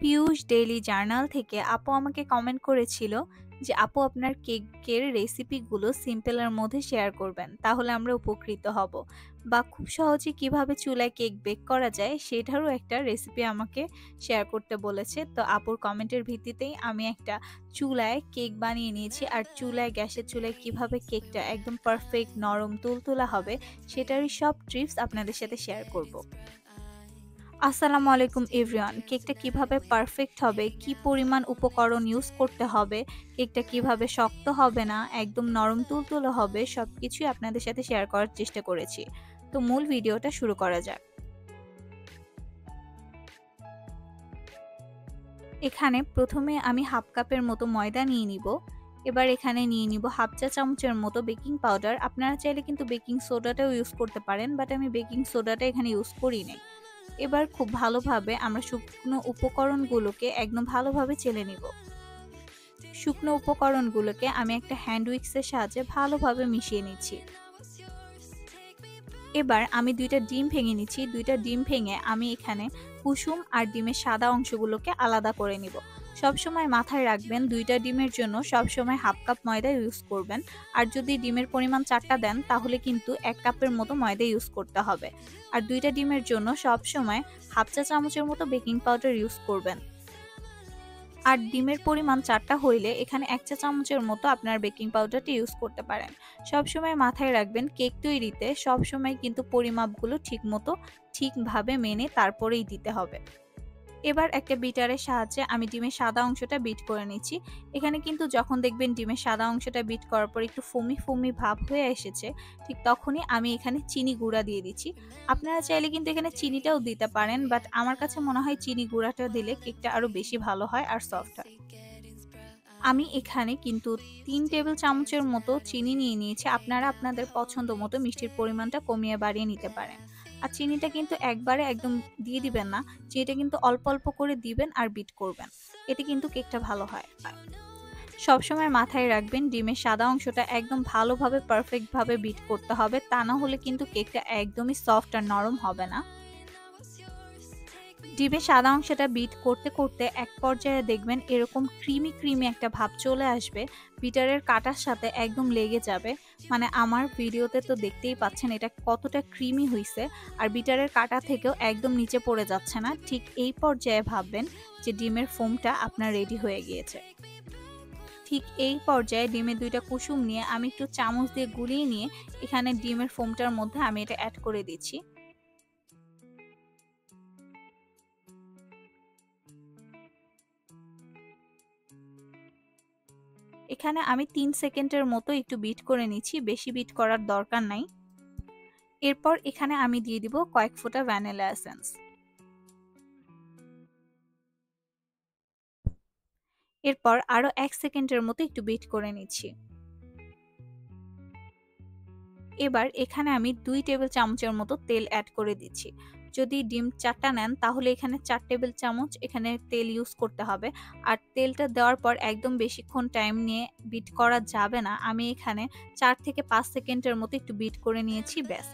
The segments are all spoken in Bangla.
পিয়ুষ ডেইলি জার্নাল থেকে আপু আমাকে কমেন্ট করেছিল যে আপু আপনার কেকের রেসিপিগুলো সিম্পলের মধ্যে শেয়ার করবেন, তাহলে আমরা উপকৃত হব। বা খুব সহজে কিভাবে চুলায় কেক বেক করা যায় সেটারও একটা রেসিপি আমাকে শেয়ার করতে বলেছে। তো আপুর কমেন্টের ভিত্তিতেই আমি একটা চুলায় কেক বানিয়ে নিয়েছি, আর গ্যাসের চুলায় কিভাবে কেকটা একদম পারফেক্ট নরম তুলতুলা হবে সেটারই সব টিপস আপনাদের সাথে শেয়ার করব। আসসালামু আলাইকুম এভরিওয়ান। কেকটা কিভাবে পারফেক্ট হবে, কি পরিমাণ উপকরণ ইউজ করতে হবে, কেকটা কিভাবে শক্ত হবে না, একদম নরম তুলতুলে হবে, সবকিছুই আপনাদের সাথে শেয়ার করার চেষ্টা করেছি। তো মূল ভিডিওটা শুরু করা যাক। এখানে প্রথমে আমি হাফ কাপের মতো ময়দা নিয়ে নিব। এবার এখানে নিয়ে নিব হাফ চা চামচের মতো বেকিং পাউডার। আপনারা চাইলে কিন্তু বেকিং সোডাটাও ইউজ করতে পারেন, বাট আমি বেকিং সোডাটা এখানে ইউজ করি নাই। এবার খুব ভালোভাবে আমরা শুকনো উপকরণগুলোকে একদম ভালোভাবে চেলে নিব। শুকনো উপকরণগুলোকে আমি একটা হ্যান্ড উইক্সের সাহায্যে ভালোভাবে মিশিয়ে নিচ্ছি। এবার আমি 2টা ডিম ভেঙে নিচ্ছি। 2টা ডিম ভেঙে আমি এখানে কুসুম আর ডিমের সাদা অংশগুলোকে আলাদা করে নিব। সবসময় মাথায় রাখবেন 2টা ডিমের জন্য সবসময় হাফ কাপ ময়দা ইউজ করবেন। আর যদি ডিমের পরিমাণ 4টা দেন তাহলে কিন্তু 1 কাপের মতো ময়দা ইউজ করতে হবে। আর 2টা ডিমের জন্য সবসময় হাফ চা চামচের মতো বেকিং পাউডার ইউজ করবেন। আর ডিমের পরিমাণ 4টা হইলে এখানে 1 চা চামচের মতো আপনার বেকিং পাউডারটি ইউজ করতে পারেন। সবসময় মাথায় রাখবেন কেক তৈরিতে সবসময় কিন্তু পরিমাপগুলো ঠিকভাবে মেনে তারপরেই দিতে হবে। এবার একটা বিটারের সাহায্যে আমি ডিমের সাদা অংশটা বিট করে নিচ্ছি। এখানে কিন্তু যখন দেখবেন ডিমের সাদা অংশটা বিট করার পর একটু ফোমি ভাব হয়ে এসেছে, ঠিক তখনই আমি এখানে চিনি গুঁড়া দিয়ে দিচ্ছি। আপনারা চাইলে কিন্তু এখানে চিনিটাও দিতে পারেন, বাট আমার কাছে মনে হয় চিনি গুঁড়াটা দিলে কেকটা আরো বেশি ভালো হয় আর সফট হয়। আমি এখানে কিন্তু 3 টেবিল চামচের মতো চিনি নিয়ে নিয়েছি। আপনারা আপনাদের পছন্দ মতো মিষ্টির পরিমাণটা কমিয়ে বাড়িয়ে নিতে পারেন। আর চিনিটা কিন্তু একবারে একদম দিয়ে দিবেন না। চিনিটা কিন্তু অল্প অল্প করে দিবেন আর বিট করবেন। এতে কিন্তু কেকটা ভালো হয়। সবসময় মাথায় রাখবেন ডিমের সাদা অংশটা একদম ভালোভাবে পারফেক্ট ভাবে বিট করতে হবে, তা না হলে কিন্তু কেকটা একদমই সফট আর নরম হবে না। ডিমের সাদা অংশটা বিট করতে করতে এক পর্যায়ে দেখবেন এরকম ক্রিমি একটা ভাব চলে আসবে, বিটারের কাটার সাথে একদম লেগে যাবে। মানে আমার ভিডিওতে তো দেখতেই পাচ্ছেন এটা কতটা ক্রিমি হইছে, আর বিটারের কাটা থেকেও একদম নিচে পড়ে যাচ্ছে না। ঠিক এই পর্যায়ে ভাববেন যে ডিমের ফোমটা আপনার রেডি হয়ে গিয়েছে। ঠিক এই পর্যায়ে ডিমের 2টা কুসুম নিয়ে আমি একটু চামচ দিয়ে গুলিয়ে নিয়ে এখানে ডিমের ফোমটার মধ্যে আমি এটা অ্যাড করে দিচ্ছি। এখানে আমি 3 সেকেন্ডের মতো একটু বিট করে নিচ্ছি, বেশি বিট করার দরকার নাই। এরপর এখানে আমি দিয়ে দিব কয়েক ফোঁটা ভ্যানিলা এসেন্স। এরপর আরো 1 সেকেন্ডের মতো একটু বিট করে নিচ্ছি। এবার এখানে আমি 2 টেবিল চামচের মতো তেল অ্যাড করে দিচ্ছি। যদি ডিম 4টা নেন তাহলে এখানে 4 টেবিল চামচ এখানে তেল ইউজ করতে হবে। আর তেলটা দেওয়ার পর একদম বেশিক্ষণ টাইম নিয়ে বিট করা যাবে না। আমি এখানে 4 থেকে 5 সেকেন্ডের মতো একটু বিট করে নিয়েছি, ব্যাস।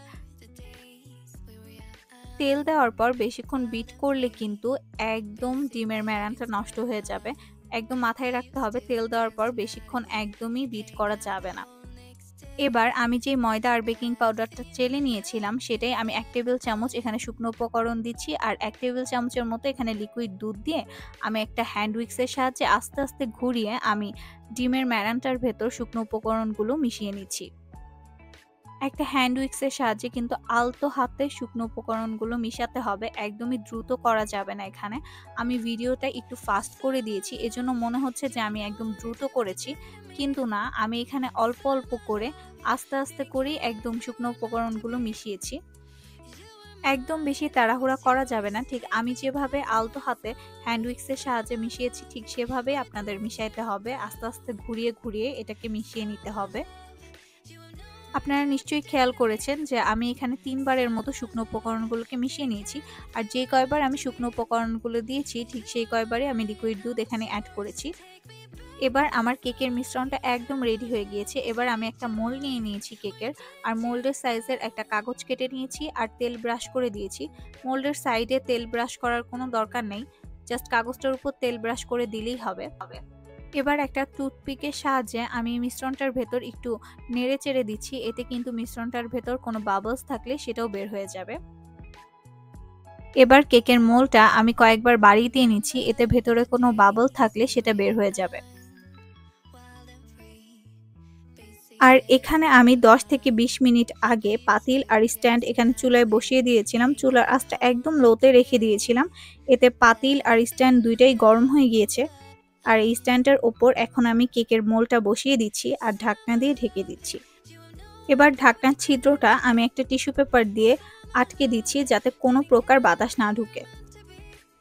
তেল দেওয়ার পর বেশিক্ষণ বিট করলে কিন্তু একদম ডিমের ম্যারানটা নষ্ট হয়ে যাবে। একদম মাথায় রাখতে হবে তেল দেওয়ার পর বেশিক্ষণ একদমই বিট করা যাবে না। এবার আমি যে ময়দা আর বেকিং পাউডারটা চেলে নিয়েছিলাম সেটাই আমি 1 টেবিল চামচ এখানে শুকনো উপকরণ দিচ্ছি, আর 1 টেবিল চামচের মতো এখানে লিকুইড দুধ দিয়ে আমি একটা হ্যান্ড উইক্সের সাহায্যে আস্তে আস্তে ঘুরিয়ে আমি ডিমের ম্যারানটার ভেতর শুকনো উপকরণগুলো মিশিয়ে নিচ্ছি। একটা হ্যান্ড উইক্সের সাহায্যে কিন্তু আলতো হাতে শুকনো উপকরণগুলো মিশাতে হবে, একদমই দ্রুত করা যাবে না। এখানে আমি ভিডিওটা একটু ফাস্ট করে দিয়েছি, এজন্য মনে হচ্ছে যে আমি একদম দ্রুত করেছি, কিন্তু না, আমি এখানে অল্প অল্প করে আস্তে আস্তে করেই একদম শুকনো উপকরণগুলো মিশিয়েছি। একদম বেশি তাড়াহুড়া করা যাবে না। ঠিক আমি যেভাবে আলতো হাতে হ্যান্ড উইক্সের সাহায্যে মিশিয়েছি ঠিক সেভাবেই আপনাদের মিশাইতে হবে। আস্তে আস্তে ঘুরিয়ে ঘুরিয়ে এটাকে মিশিয়ে নিতে হবে। আপনারা নিশ্চয়ই খেয়াল করেছেন যে আমি এখানে 3 বারের মতো শুকনো উপকরণগুলোকে মিশিয়ে নিয়েছি, আর যে কয়বার আমি শুকনো উপকরণগুলো দিয়েছি ঠিক সেই কয়বারই আমি লিকুইড দুধ এখানে অ্যাড করেছি। এবার আমার কেকের মিশ্রণটা একদম রেডি হয়ে গিয়েছে। এবার আমি একটা মোল্ড নিয়ে নিয়েছি কেকের, আর মোল্ডের সাইজের একটা কাগজ কেটে নিয়েছি আর তেল ব্রাশ করে দিয়েছি। মোল্ডের সাইডে তেল ব্রাশ করার কোনো দরকার নেই। জাস্ট কাগজটার উপর তেল ব্রাশ করে দিলেই হবে। এবার একটা টুথপিকের সাহায্যে আমি মিশ্রণটার ভেতর একটু নেড়ে চেড়ে দিচ্ছি, এতে কিন্তু মিশ্রণটার ভেতর কোনো বাবলস থাকলে সেটাও বের হয়ে যাবে। এবার কেকের মোলটা আমি কয়েকবার বাড়িয়ে দিয়ে নিচ্ছি, এতে ভেতরে কোনো বাবল থাকলে সেটা বের হয়ে যাবে। আর এখানে আমি 10 থেকে 20 মিনিট আগে পাতিল আর স্ট্যান্ড এখানে চুলায় বসিয়ে দিয়েছিলাম। চুলার আঁচটা একদম লোতে রেখে দিয়েছিলাম, এতে পাতিল আর স্ট্যান্ড দুইটাই গরম হয়ে গিয়েছে। আর এই স্ট্যান্ডের ওপর এখন আমি কেকের মোলটা বসিয়ে দিচ্ছি আর ঢাকনা দিয়ে ঢেকে দিচ্ছি। এবার ঢাকনার ছিদ্রটা আমি একটা টিস্যু পেপার দিয়ে আটকে দিচ্ছি, যাতে কোনো প্রকার বাতাস না ঢুকে।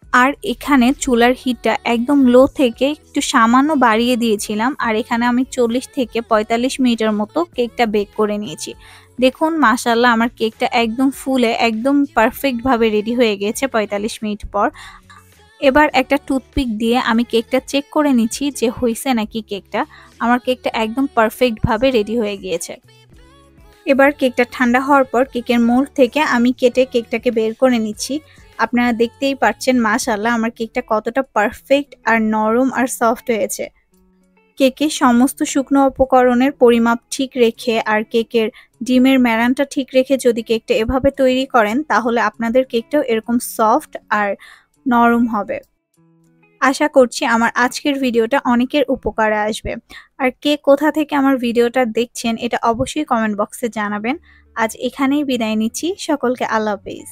আর এখানে চুলার হিটটা একদম লো থেকে একটু সামান্য বাড়িয়ে দিয়েছিলাম, আর এখানে আমি 40 থেকে 45 মিনিটের মতো কেকটা বেক করে নিয়েছি। দেখুন মাশাআল্লাহ আমার কেকটা একদম ফুলে একদম পারফেক্টভাবে রেডি হয়ে গেছে 45 মিনিট পর। এবার একটা টুথপিক দিয়ে আমি কেকটা চেক করে নিচ্ছি যে হয়েছে নাকি কেকটা। আমার কেকটা একদম পারফেক্টভাবে রেডি হয়ে গিয়েছে। এবার কেকটা ঠান্ডা হওয়ার পর কেকের মোল্ড থেকে আমি কেটে কেকটাকে বের করে নিচ্ছি। আপনারা দেখতেই পাচ্ছেন মাশাআল্লাহ আমার কেকটা কতটা পারফেক্ট আর নরম আর সফট হয়েছে। কেকের সমস্ত শুকনো উপকরণের পরিমাপ ঠিক রেখে আর কেকের ডিমের ম্যারানটা ঠিক রেখে যদি কেকটা এভাবে তৈরি করেন, তাহলে আপনাদের কেকটাও এরকম সফট আর নরম হবে। আশা করছি আমার আজকের ভিডিওটা অনেকের উপকারে আসবে। আর কে কোথা থেকে আমার ভিডিওটা দেখছেন এটা অবশ্যই কমেন্ট বক্সে জানাবেন। আজ এখানেই বিদায় নিচ্ছি। সকলকে আল্লাহ হাফেজ।